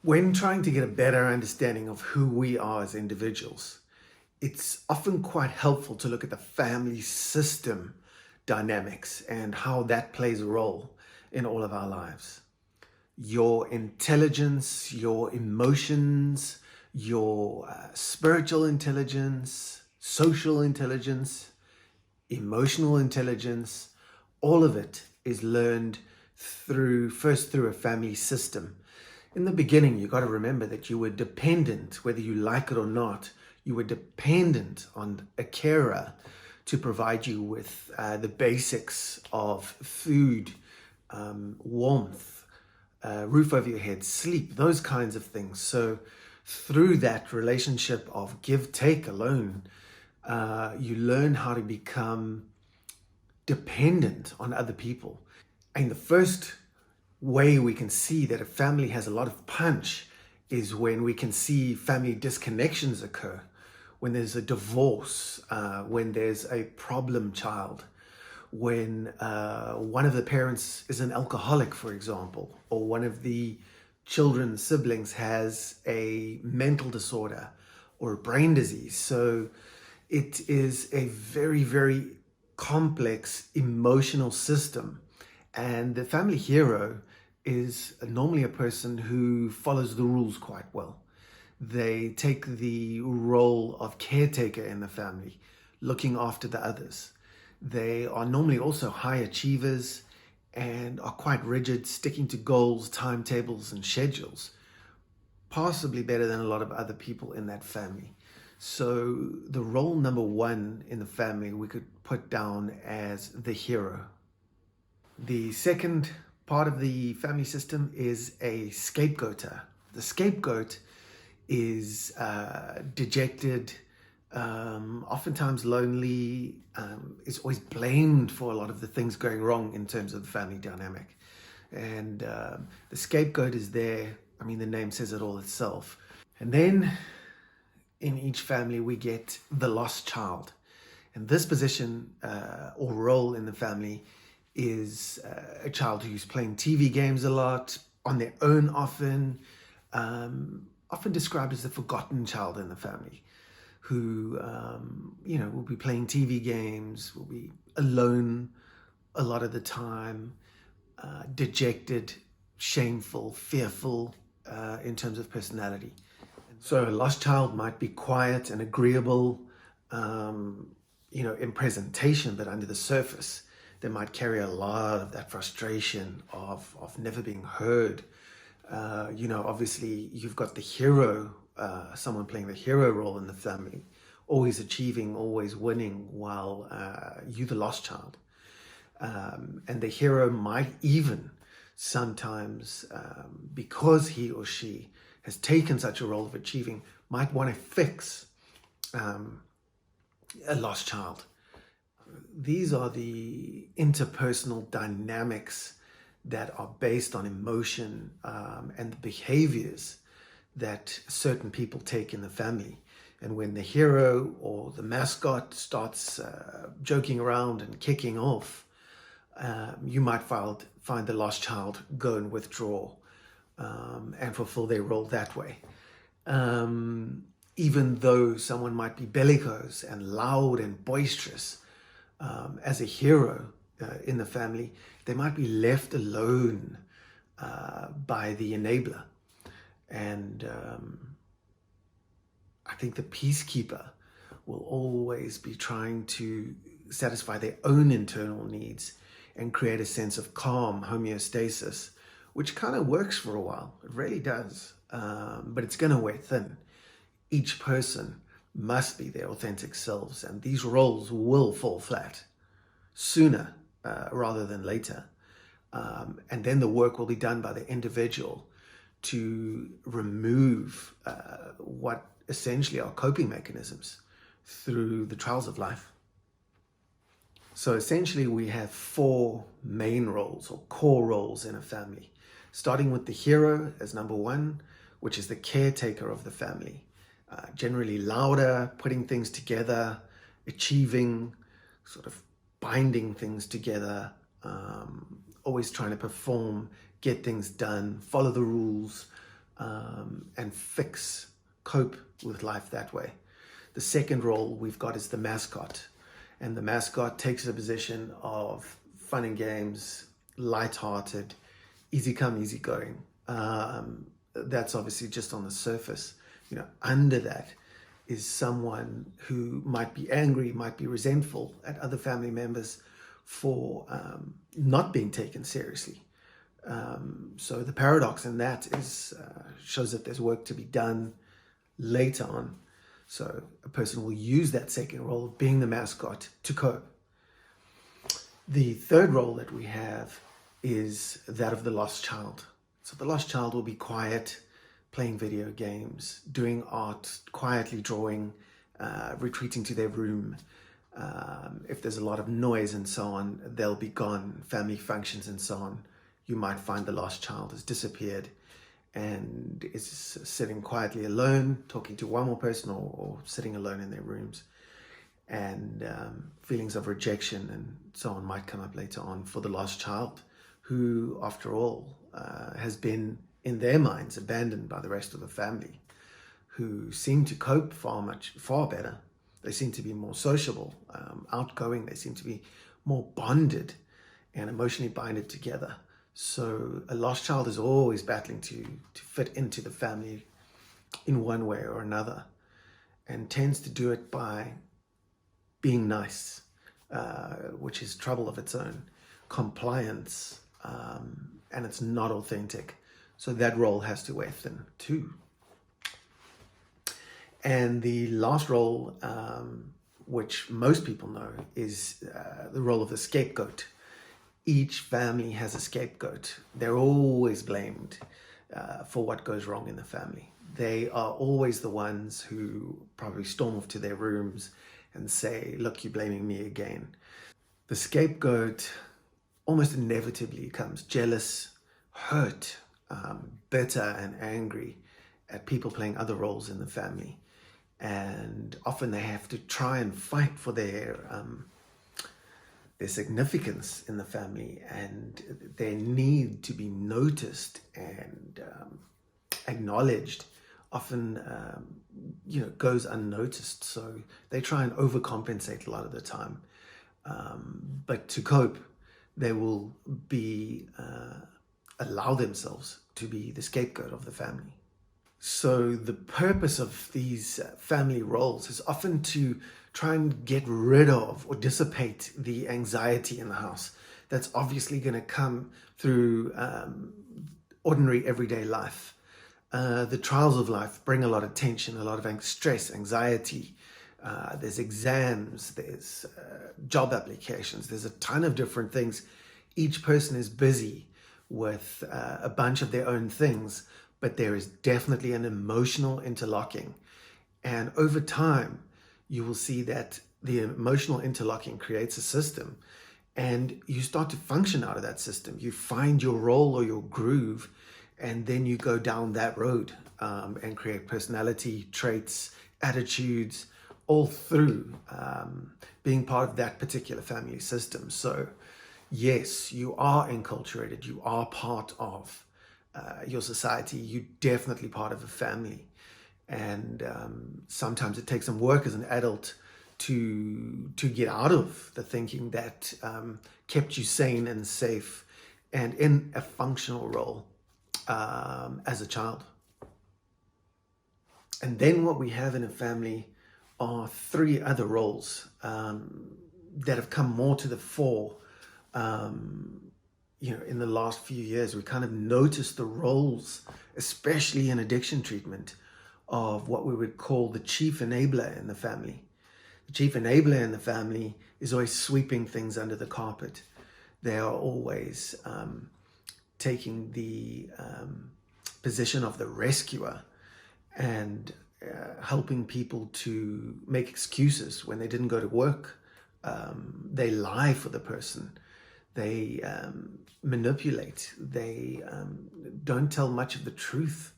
When trying to get a better understanding of who we are as individuals, it's often quite helpful to look at the family system dynamics and how that plays a role in all of our lives. Your intelligence, your emotions, your spiritual intelligence, social intelligence, emotional intelligence, all of it is learned first through a family system. In the beginning, you got to remember that you were dependent, whether you like it or not, you were dependent on a carer to provide you with the basics of food, warmth, roof over your head, sleep, those kinds of things. So through that relationship of give-take alone, you learn how to become dependent on other people. And the first way we can see that a family has a lot of punch is when we can see family disconnections occur, when there's a divorce, when there's a problem child, when one of the parents is an alcoholic, for example, or one of the children's siblings has a mental disorder or a brain disease. So it is a very, very complex emotional system. And the family hero is normally a person who follows the rules quite well. They take the role of caretaker in the family, looking after the others. They are normally also high achievers and are quite rigid, sticking to goals, timetables, and schedules, possibly better than a lot of other people in that family. So the role number one in the family we could put down as the hero. The second part of the family system is a scapegoater. The scapegoat is dejected, oftentimes lonely, is always blamed for a lot of the things going wrong in terms of the family dynamic. And the scapegoat is there. I mean, the name says it all itself. And then in each family, we get the lost child. And this position or role in the family is a child who's playing TV games a lot, on their own often, often described as the forgotten child in the family, who, will be playing TV games, will be alone a lot of the time, dejected, shameful, fearful in terms of personality. So a lost child might be quiet and agreeable, in presentation, but under the surface, they might carry a lot of that frustration of never being heard. Obviously you've got the hero, someone playing the hero role in the family, always achieving, always winning, while you the lost child. And the hero might even sometimes, because he or she has taken such a role of achieving, might want to fix a lost child. These are the interpersonal dynamics that are based on emotion and the behaviors that certain people take in the family. And when the hero or the mascot starts joking around and kicking off, you might find the lost child go and withdraw and fulfill their role that way. Even though someone might be bellicose and loud and boisterous, as a hero in the family, they might be left alone by the enabler. And I think the peacekeeper will always be trying to satisfy their own internal needs and create a sense of calm, homeostasis, which kind of works for a while. It really does. But it's going to wear thin. Each person must be their authentic selves, and these roles will fall flat sooner rather than later. And then the work will be done by the individual to remove what essentially are coping mechanisms through the trials of life. So essentially we have four main roles or core roles in a family, starting with the hero as number one, which is the caretaker of the family. Generally louder, putting things together, achieving, sort of binding things together, always trying to perform, get things done, follow the rules, and cope with life that way. The second role we've got is the mascot. And the mascot takes a position of fun and games, light-hearted, easy come, easy going. That's obviously just on the surface. Under that is someone who might be angry, might be resentful at other family members for not being taken seriously. So the paradox in that is shows that there's work to be done later on. So a person will use that second role of being the mascot to cope. The third role that we have is that of the lost child. So the lost child will be quiet, playing video games, doing art, quietly drawing, retreating to their room. If there's a lot of noise and so on, they'll be gone, family functions and so on. You might find the lost child has disappeared and is sitting quietly alone, talking to one more person or sitting alone in their rooms. And feelings of rejection and so on might come up later on for the lost child, who, after all, has been, in their minds, abandoned by the rest of the family, who seem to cope far better. They seem to be more sociable, outgoing. They seem to be more bonded and emotionally binded together. So a lost child is always battling to fit into the family in one way or another, and tends to do it by being nice, which is trouble of its own, compliance, and it's not authentic. So that role has to wear thin too. And the last role, which most people know, is the role of the scapegoat. Each family has a scapegoat. They're always blamed for what goes wrong in the family. They are always the ones who probably storm off to their rooms and say, look, you're blaming me again. The scapegoat almost inevitably becomes jealous, hurt, bitter and angry at people playing other roles in the family. And often they have to try and fight for their significance in the family and their need to be noticed and acknowledged often goes unnoticed. So they try and overcompensate a lot of the time. But to cope, they will allow themselves to be the scapegoat of the family. So the purpose of these family roles is often to try and get rid of or dissipate the anxiety in the house that's obviously going to come through ordinary everyday life. The trials of life bring a lot of tension, a lot of stress, anxiety. There's exams, there's job applications, there's a ton of different things. Each person is busy with a bunch of their own things, but there is definitely an emotional interlocking. And over time, you will see that the emotional interlocking creates a system, and you start to function out of that system. You find your role or your groove, and then you go down that road and create personality traits, attitudes, all through being part of that particular family system. So yes, you are enculturated, you are part of your society, you're definitely part of a family. And sometimes it takes some work as an adult to get out of the thinking that kept you sane and safe and in a functional role as a child. And then what we have in a family are three other roles that have come more to the fore. In the last few years, we kind of noticed the roles, especially in addiction treatment, of what we would call the chief enabler in the family. The chief enabler in the family is always sweeping things under the carpet. They are always taking the position of the rescuer and helping people to make excuses when they didn't go to work. They lie for the person. They manipulate. They don't tell much of the truth.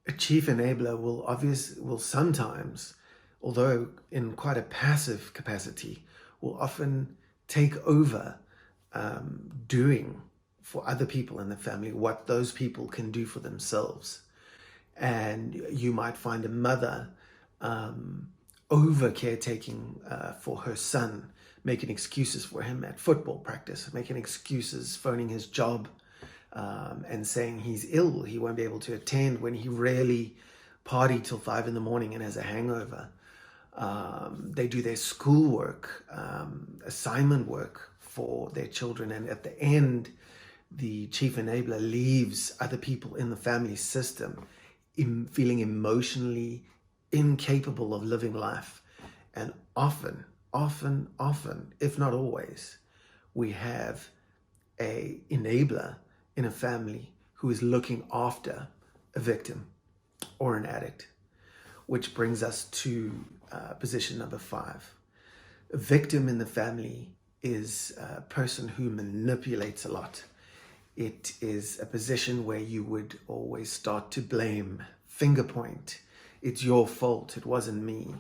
A chief enabler will sometimes, although in quite a passive capacity, will often take over doing for other people in the family what those people can do for themselves. And you might find a mother over caretaking for her son, making excuses for him at football practice, making excuses, phoning his job, and saying he's ill, he won't be able to attend when he rarely party till 5 in the morning and has a hangover. They do their schoolwork, assignment work for their children, and at the end, the chief enabler leaves other people in the family system feeling emotionally incapable of living life. And often, if not always, we have a enabler in a family who is looking after a victim or an addict, which brings us to position number 5. A victim in the family is a person who manipulates a lot. It is a position where you would always start to blame, finger point. It's your fault, it wasn't me.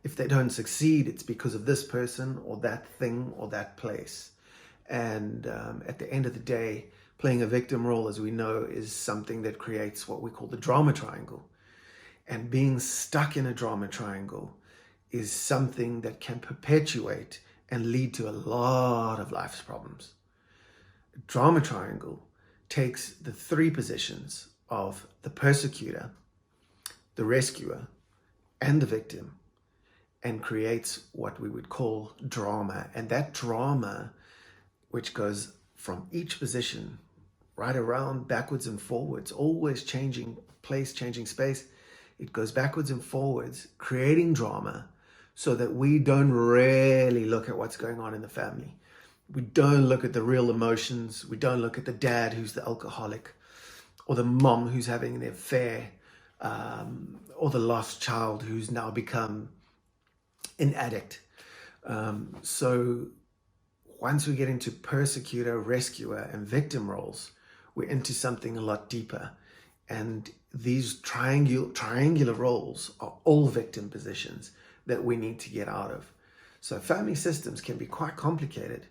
If they don't succeed, it's because of this person or that thing or that place. And at the end of the day, playing a victim role, as we know, is something that creates what we call the drama triangle. And being stuck in a drama triangle is something that can perpetuate and lead to a lot of life's problems. A drama triangle takes the 3 positions of the persecutor, the rescuer, and the victim, and creates what we would call drama. And that drama, which goes from each position right around, backwards and forwards, always changing place, changing space, it goes backwards and forwards, creating drama so that we don't really look at what's going on in the family. We don't look at the real emotions. We don't look at the dad who's the alcoholic, or the mom who's having an affair, or the lost child who's now become an addict. So once we get into persecutor, rescuer, and victim roles, we're into something a lot deeper. And these triangular roles are all victim positions that we need to get out of. So family systems can be quite complicated,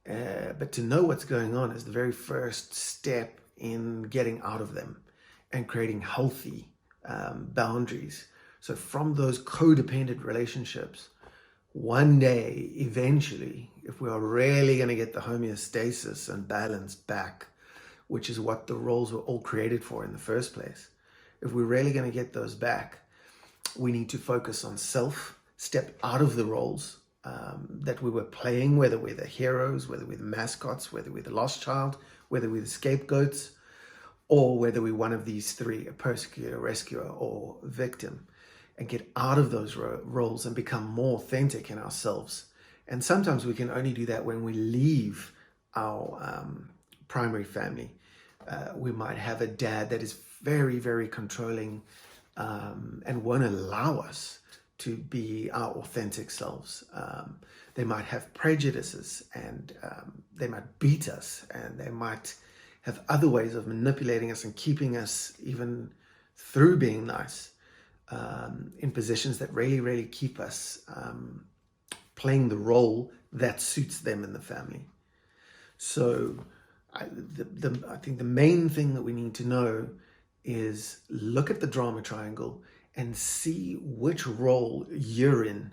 but to know what's going on is the very first step in getting out of them and creating healthy boundaries. So from those codependent relationships, one day, eventually, if we are really going to get the homeostasis and balance back, which is what the roles were all created for in the first place, if we're really going to get those back, we need to focus on self, step out of the roles that we were playing, whether we're the heroes, whether we're the mascots, whether we're the lost child, whether we're the scapegoats, or whether we're one of these 3, a persecutor, rescuer, or victim, and get out of those roles and become more authentic in ourselves. And sometimes we can only do that when we leave our primary family. We might have a dad that is very, very controlling and won't allow us to be our authentic selves. They might have prejudices, and they might beat us, and they might have other ways of manipulating us and keeping us, even through being nice, in positions that really, really keep us playing the role that suits them in the family. So I think the main thing that we need to know is look at the drama triangle and see which role you're in,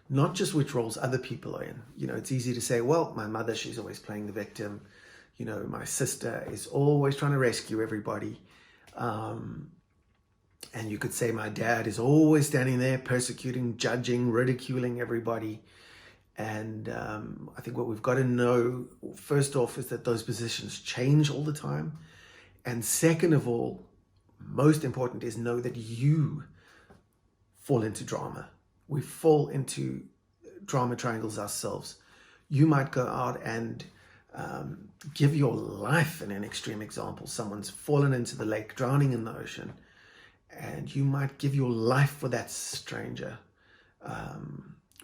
not just which roles other people are in. You know, it's easy to say, well, my mother, she's always playing the victim. You know, my sister is always trying to rescue everybody. And you could say my dad is always standing there persecuting, judging, ridiculing everybody. And I think what we've got to know, first off, is that those positions change all the time. And second of all, most important, is know that you fall into drama. We fall into drama triangles ourselves. You might go out and give your life in an extreme example. Someone's fallen into the lake, drowning in the ocean, and you might give your life for that stranger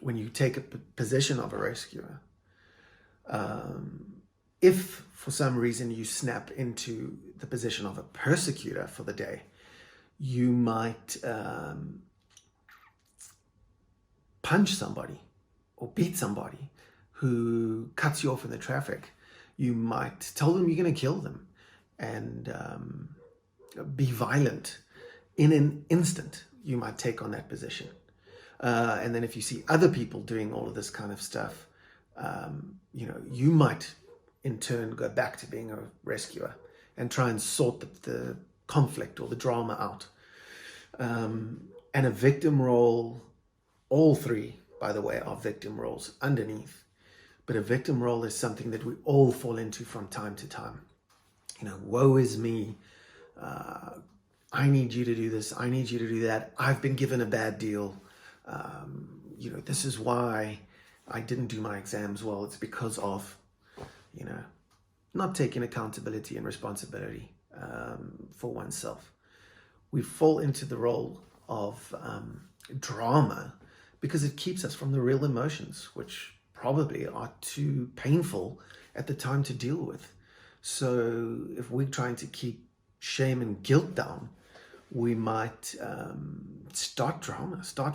when you take a position of a rescuer. If for some reason you snap into the position of a persecutor for the day, you might punch somebody or beat somebody who cuts you off in the traffic. You might tell them you're going to kill them and be violent in an instant, you might take on that position. And then if you see other people doing all of this kind of stuff, you might in turn go back to being a rescuer and try and sort the conflict or the drama out. And a victim role, all three, by the way, are victim roles underneath. But a victim role is something that we all fall into from time to time. Woe is me. I need you to do this. I need you to do that. I've been given a bad deal. This is why I didn't do my exams well. It's because of, not taking accountability and responsibility for oneself. We fall into the role of drama because it keeps us from the real emotions, which probably are too painful at the time to deal with. So if we're trying to keep shame and guilt down, we might start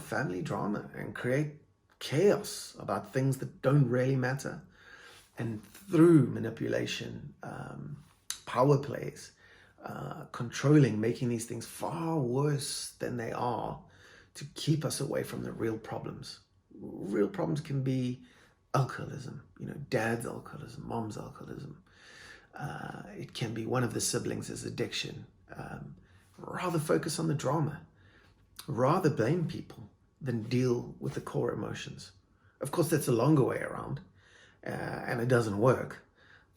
family drama, and create chaos about things that don't really matter. And through manipulation, power plays, controlling, making these things far worse than they are to keep us away from the real problems. Real problems can be alcoholism, dad's alcoholism, mom's alcoholism. It can be one of the siblings' addiction. Rather focus on the drama. Rather blame people than deal with the core emotions. Of course, that's a longer way around, and it doesn't work.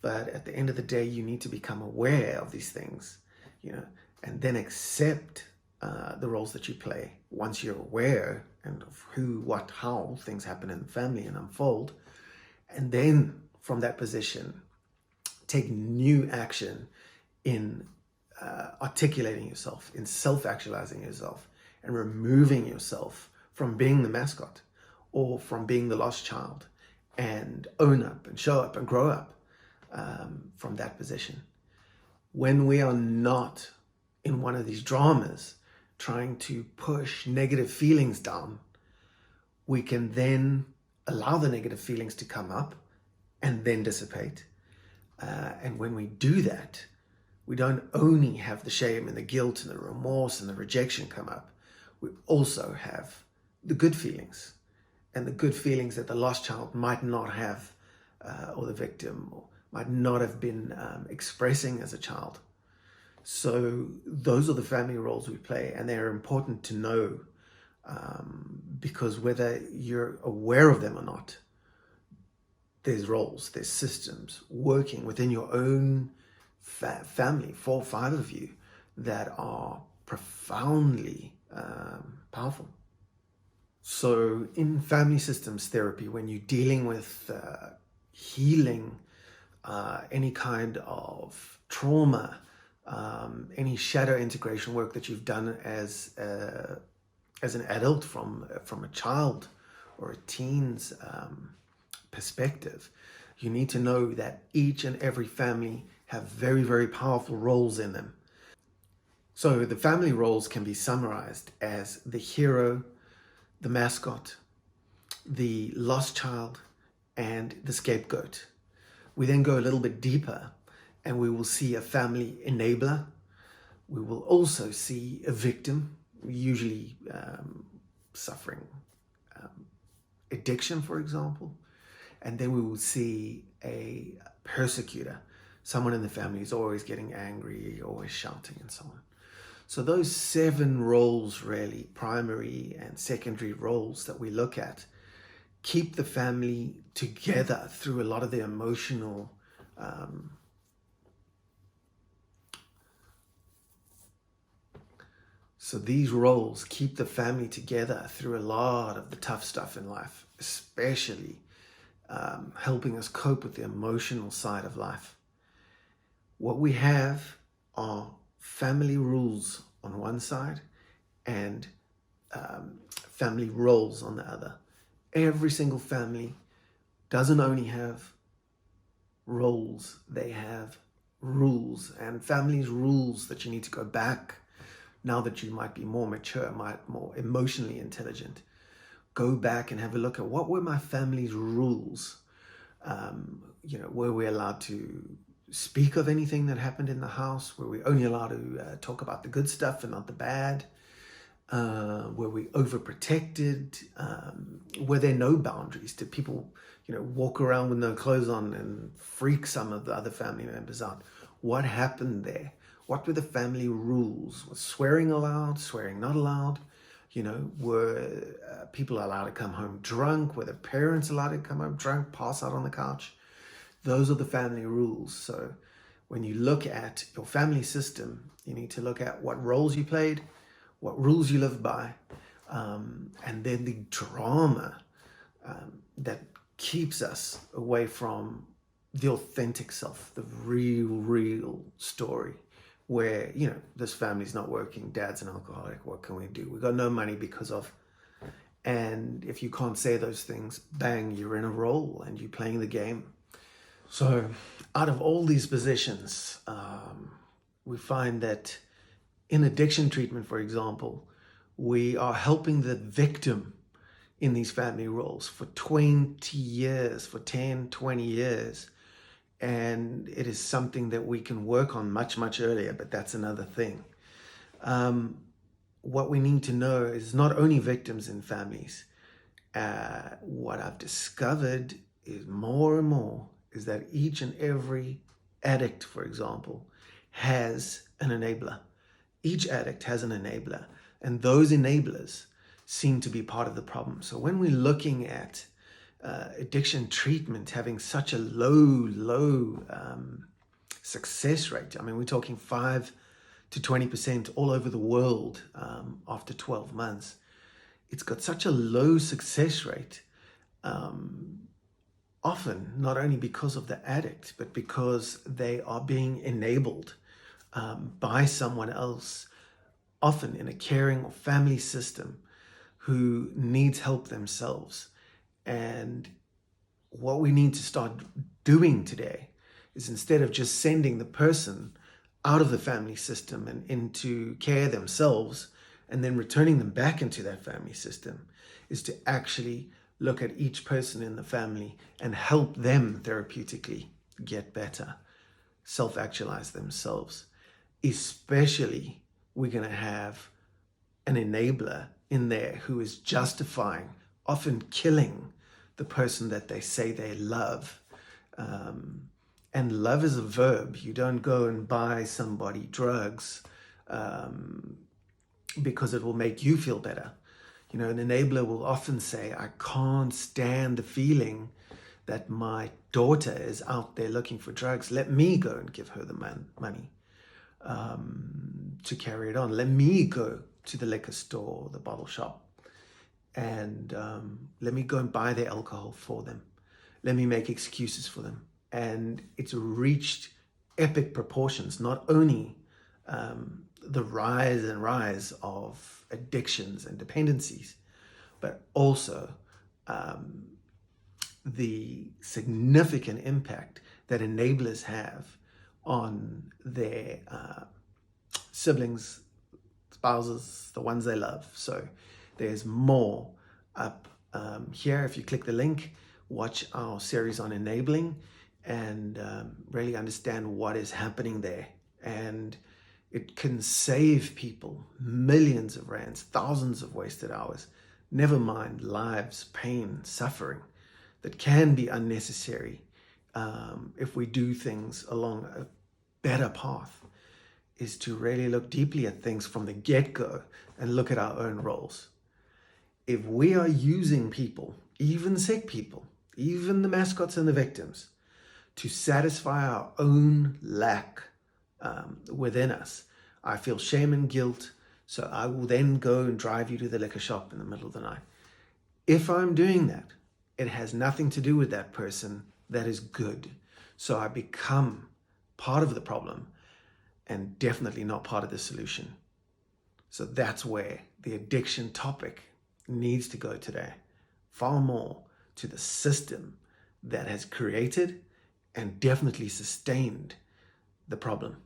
But at the end of the day, you need to become aware of these things, and then accept the roles that you play. Once you're aware and of who, what, how things happen in the family and unfold, and then from that position, take new action in articulating yourself, in self-actualizing yourself, and removing yourself from being the mascot or from being the lost child, and own up and show up and grow up from that position. When we are not in one of these dramas trying to push negative feelings down, we can then allow the negative feelings to come up and then dissipate. And when we do that, we don't only have the shame and the guilt and the remorse and the rejection come up, we also have the good feelings, and the good feelings that the lost child might not have, or the victim or might not have been expressing as a child. So those are the family roles we play, and they're important to know, because whether you're aware of them or not, there's roles, there's systems working within your own family, 4 or 5 of you, that are profoundly powerful. So in family systems therapy, when you're dealing with healing any kind of trauma, any shadow integration work that you've done as an adult from a child or a teen's perspective, you need to know that each and every family have very, very powerful roles in them. So the family roles can be summarized as the hero, the mascot, the lost child, and the scapegoat. We then go a little bit deeper, and we will see a family enabler. We will also see a victim, usually suffering addiction, for example. And then we will see a persecutor, someone in the family who's always getting angry, always shouting, and so on. So those 7 roles, really, primary and secondary roles that we look at, keep the family together through a lot of the emotional So these roles keep the family together through a lot of the tough stuff in life, especially helping us cope with the emotional side of life. What we have are family rules on one side and family roles on the other. Every single family doesn't only have roles, they have rules, and families' rules that you need to go back now that you might be more mature, more emotionally intelligent. Go back and have a look at what were my family's rules. Were we allowed to speak of anything that happened in the house? Were we only allowed to talk about the good stuff and not the bad? Were we overprotected? Were there no boundaries? Did people, walk around with no clothes on and freak some of the other family members out? What happened there? What were the family rules? Was swearing allowed? Swearing not allowed? Were people allowed to come home drunk? Were the parents allowed to come home drunk, pass out on the couch? Those are the family rules. So when you look at your family system, you need to look at what roles you played, what rules you live by, and then the drama that keeps us away from the authentic self, the real story, where, this family's not working, dad's an alcoholic, what can we do? We got no money because of, and if you can't say those things, bang, you're in a role and you're playing the game. So out of all these positions, we find that in addiction treatment, for example, we are helping the victim in these family roles for 20 years, for 10, 20 years. And it is something that we can work on much, much earlier, but that's another thing. What we need to know is not only victims in families. What I've discovered is more and more is that each and every addict, for example, has an enabler. Each addict has an enabler, and those enablers seem to be part of the problem. So when we're looking at addiction treatment having such a low success rate, I mean, we're talking 5 to 20% all over the world after 12 months. It's got such a low success rate, often not only because of the addict, but because they are being enabled by someone else, often in a caring or family system, who needs help themselves. And what we need to start doing today is, instead of just sending the person out of the family system and into care themselves and then returning them back into that family system, is to actually look at each person in the family and help them therapeutically get better, self-actualize themselves. Especially, we're going to have an enabler in there who is justifying, often killing, the person that they say they love. And love is a verb. You don't go and buy somebody drugs because it will make you feel better. An enabler will often say, I can't stand the feeling that my daughter is out there looking for drugs. Let me go and give her the money to carry it on. Let me go to the liquor store or the bottle shop, and let me go and buy their alcohol for them. Let me make excuses for them. And it's reached epic proportions, not only the rise of addictions and dependencies, but also the significant impact that enablers have on their siblings, spouses, the ones they love. So there's more up here. If you click the link, watch our series on enabling and really understand what is happening there. And it can save people millions of rands, thousands of wasted hours, never mind lives, pain, suffering that can be unnecessary if we do things along a better path, is to really look deeply at things from the get-go and look at our own roles. If we are using people, even sick people, even the mascots and the victims, to satisfy our own lack within us, I feel shame and guilt, so I will then go and drive you to the liquor shop in the middle of the night. If I'm doing that, it has nothing to do with that person. That is good. So I become part of the problem and definitely not part of the solution. So that's where the addiction topic needs to go today. Far more to the system that has created and definitely sustained the problem.